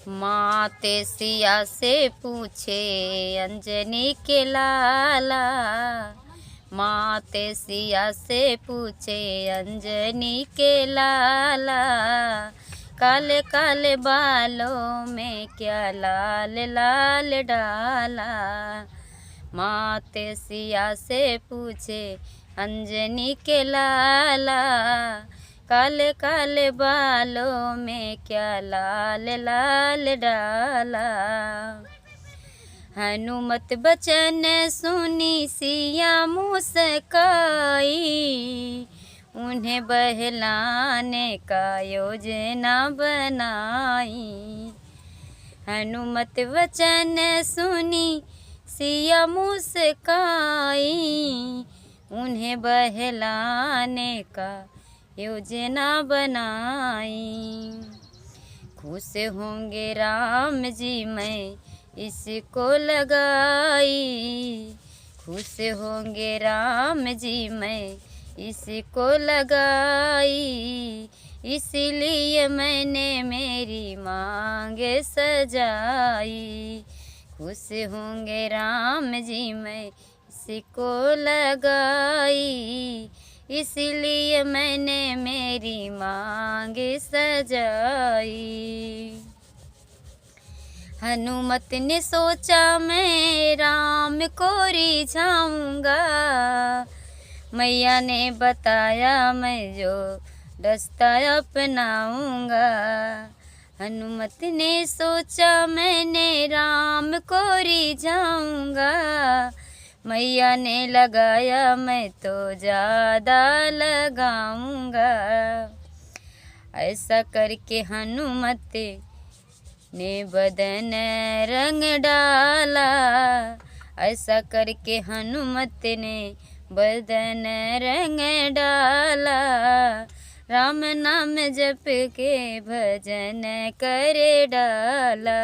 माते सिया से पूछे अंजनी के लाला। माते सिया से पूछे अंजनी के लाला। काले काले बालों में क्या लाल लाल डाला। माते सिया से पूछे अंजनी के लाला। काले काले बालों में क्या लाल लाल डाला। हनुमत बचन सुनी सिया मुस्काई। उन्हें बहलाने का योजना बनाई। हनुमत वचन सुनी सिया मुस्काई। उन्हें बहलाने का योजना बनाई। खुश होंगे राम जी मैं इसको लगाई। खुश होंगे राम जी मैं इसको लगाई। इसलिए मैंने मेरी मांग सजाई। खुश होंगे राम जी मैं इसको लगाई। इसलिए मैंने मेरी मांग सजाई। हनुमत ने सोचा मैं राम को रिझाऊंगा। मैया ने बताया मैं जो रास्ता अपनाऊंगा। हनुमत ने सोचा मैंने राम को रिझाऊंगा। मैया ने लगाया मैं तो ज़्यादा लगाऊंगा। ऐसा करके हनुमत ने बदन रंग डाला। ऐसा करके हनुमत ने बदन रंग डाला। राम नाम जप के भजन करे डाला।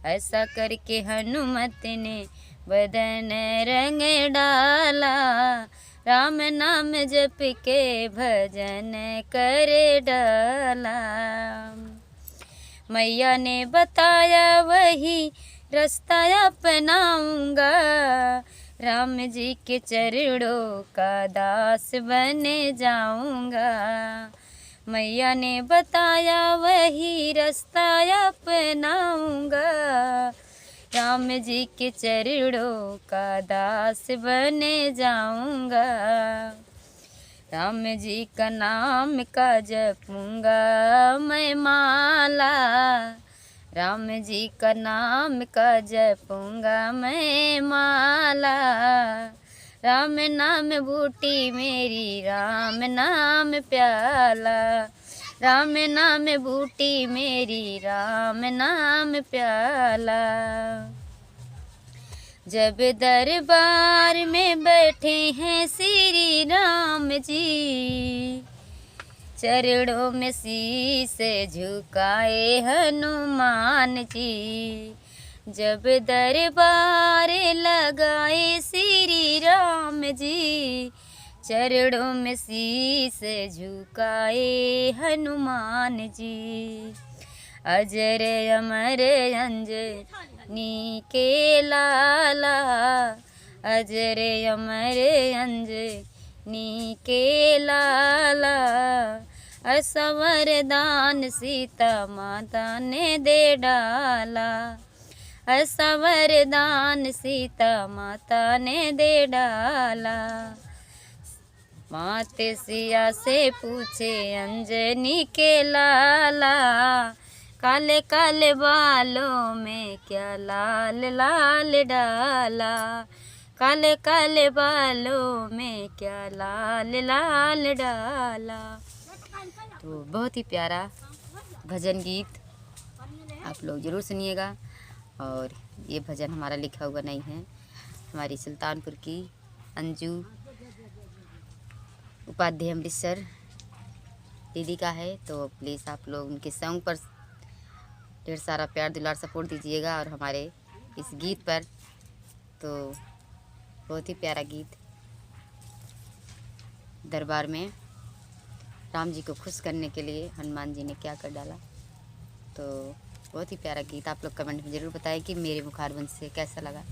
ऐसा करके हनुमत ने बदन रंग डाला। राम नाम जप के भजन करे डाला। मैया ने बताया वही रास्ता अपनाऊंगा। राम जी के चरणों का दास बन जाऊंगा। मैया ने बताया वही रास्ता अपनाऊंगा। राम जी के चरणों का दास बन जाऊंगा। राम जी का नाम का जपूंगा मैं माला। राम जी का नाम का जपूंगा मैं माला। राम नाम बूटी मेरी राम नाम प्याला। राम नाम बूटी मेरी राम नाम प्याला। जब दरबार में बैठे हैं श्री राम जी। चरणों में शीस झुकाए हनुमान जी। जब दरबार लगाए श्री राम जी। चरणों में शीस झुकाए हनुमान जी। अजर अमर अंजनी के लाला। अजर अमर अंजनी के लाला। ऐसा वरदान सीता माता ने दे डाला। ऐसा वरदान सीता माता ने दे डाला। माते सिया से पूछे अंजनी के लाला। काले काले बालों में क्या लाल लाल डाला। काले काले बालों में क्या लाल लाल डाला। तो बहुत ही प्यारा भजन गीत आप लोग ज़रूर सुनिएगा। और ये भजन हमारा लिखा हुआ नहीं है, हमारी सुल्तानपुर की अंजू उपाध्याय अमृतसर दीदी का है। तो प्लीज़ आप लोग उनके सॉन्ग पर ढेर सारा प्यार दुलार सपोर्ट दीजिएगा। और हमारे इस गीत पर तो बहुत ही प्यारा गीत। दरबार में राम जी को खुश करने के लिए हनुमान जी ने क्या कर डाला, तो बहुत ही प्यारा गीत। आप लोग कमेंट में ज़रूर बताएं कि मेरे मुखारबंद से कैसा लगा।